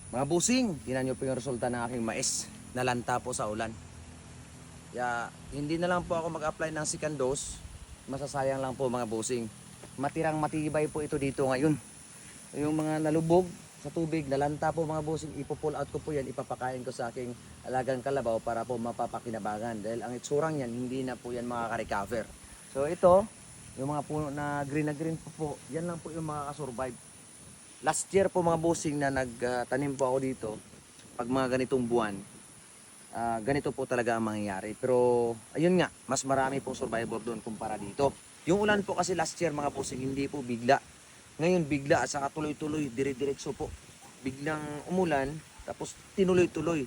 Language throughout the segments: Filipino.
Mga busing, tingnan nyo po yung resulta ng aking mais. Nalanta po sa ulan. Kaya hindi na lang po ako mag-apply ng second dose. Masasayang lang po mga busing. Matirang matibay po ito dito ngayon. Yung mga nalubog sa tubig, nalanta po mga busing, ipo-pull out ko po yan, ipapakain ko sa aking alagang kalabaw para po mapapakinabangan. Dahil ang itsurang yan, hindi na po yan makaka-recover. So ito, yung mga puno na green po, yan lang po yung makakasurvive. Last year po mga busing na nagtanim po ako dito, pag mga ganitong buwan, ganito po talaga ang mangyayari. Pero ayun nga, mas marami pong survivor doon kumpara dito. Yung ulan po kasi last year mga busing, hindi po bigla. Ngayon bigla at saka tuloy-tuloy, dire-diretso po. Biglang umulan, tapos tinuloy-tuloy.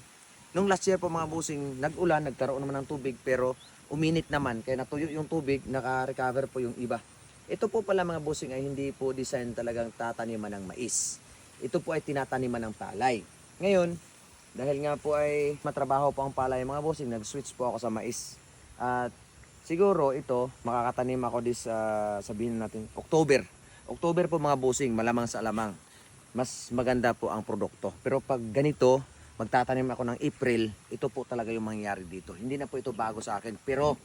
Nung last year po mga busing, nag-ulan, nagkaroon naman ng tubig, pero uminit naman. Kaya natuyo yung tubig, naka-recover po yung iba. Ito po pala mga busing ay hindi po design talagang tataniman ng mais. Ito po ay tinataniman ng palay. Ngayon, dahil nga po ay matrabaho po ang palay mga busing, nag-switch po ako sa mais. At siguro ito, makakatanim ako sabihin natin, October. October po mga busing, malamang sa alamang. Mas maganda po ang produkto. Pero pag ganito, magtatanim ako ng April, ito po talaga yung mangyayari dito. Hindi na po ito bago sa akin. Pero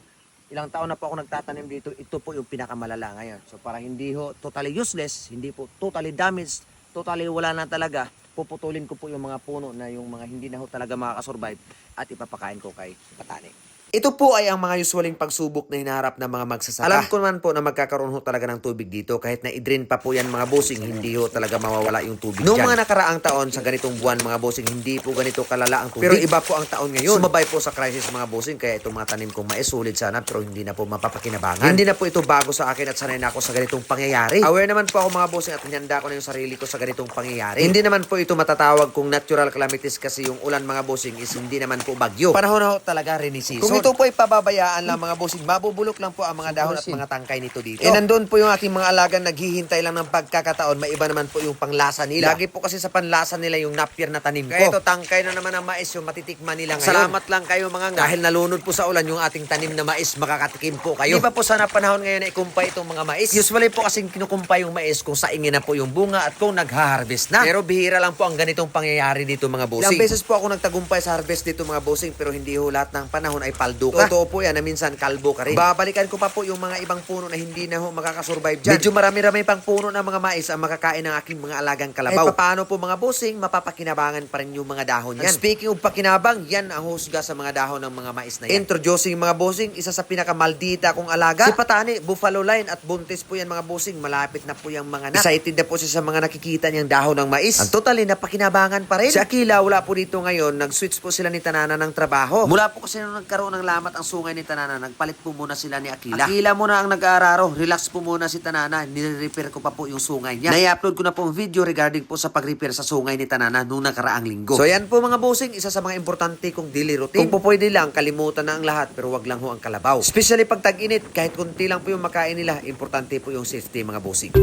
ilang taon na po ako nagtatanim dito, ito po yung pinakamalala ngayon. So para hindi ho totally useless, hindi po totally damaged, totally wala na talaga, puputulin ko po yung mga puno na yung mga hindi na ho talaga makakasurvive at ipapakain ko kay Patani. Ito po ay ang mga usualing pagsubok na hinaharap ng mga magsasaka. Alam ko naman po na magkakaroon ho talaga ng tubig dito. Kahit na i-drain pa po yan mga bossing, hindi ho talaga mawawala yung tubig dyan. Noong mga nakaraang taon sa ganitong buwan mga bossing, hindi po ganito kalala ang tubig. Pero iba po ang taon ngayon. Sumabay po sa crisis mga bossing, kaya itong mga tanim kong mais sulit sana pero hindi na po mapapakinabangan. Hindi na po ito bago sa akin at sanay na ako sa ganitong pangyayari. Aware naman po ako mga bossing at hinanda ko na yung sarili ko sa ganitong pangyayari. Hindi naman po ito matatawag kung natural calamities kasi yung ulan mga bossing is hindi naman po bagyo. Panahon na ho talaga rainy season. Kung ito po ay pababayaan lang mga bossing, mabubulok lang po ang mga dahon at mga tangkay nito dito. Nandun po yung aking mga alagang naghihintay lang ng pagkakataon. May iba naman po yung panglasa nila. Lagi po kasi sa panlasa nila yung napier na tanim ko. Kaya ito tangkay na naman ang mais yung matitikman nila ngayon. Salamat lang kayo mga nga. Dahil nalunod po sa ulan yung ating tanim na mais, makakatikim po kayo. Di ba po sana panahon ngayon na ikumpay itong mga mais? Usually po kasing kinukumpay yung mais kung saingin na po yung bunga at kung nag-harvest na. Pero bihira lang po ang ganitong pangyayari dito mga bossing. Ilang beses po ako nagtagumpay sa harvest dito mga bossing pero hindi ho lahat ng panahon ay paldo ka. Totoo po yan na minsan kalbo ka rin. Babalikan ko pa po yung mga ibang puno na hindi na ho makakasurvive dyan. Medyo marami-rami pang puno ng mga mais ang makakain ng aking mga alagang kalabaw. Paano po mga bossing, mapapakinabangan pa rin yung mga dahon yan. And speaking of pakinabang, yan ang husga sa mga dahon ng mga mais na yan. Introducing mga bossing, isa sa pinakamaldita kong alaga. Si Patani, buffalo line at buntis po yan mga bossing. Malapit na po yung mga anak. Excited na po siya sa mga nakikita niyang dahon ng mais. Ang totally napakinabangan pa rin. Si Akila, wala po dito ngayon. Nag-switch po sila ni Tanana ng trabaho. Mula po kasi nung nagkaroon ng lamat ang sungay ni Tanana, nagpalit po muna sila ni Akila. Akila muna ang nag-aararo. Relax po muna si Tanana. Nire-repair ko pa po yung sungay niya. Nai-upload ko na po ang video regarding po sa pag-repair sa sungay ni Tanana nung nakaraang linggo. So yan po mga bossing, isa sa mga importante kong daily routine. Kung po pwede lang, kalimutan na ang lahat pero wag lang ho ang kalabaw. Especially pag tag-init, kahit kunti lang po yung makain nila, importante po yung safety mga bossing.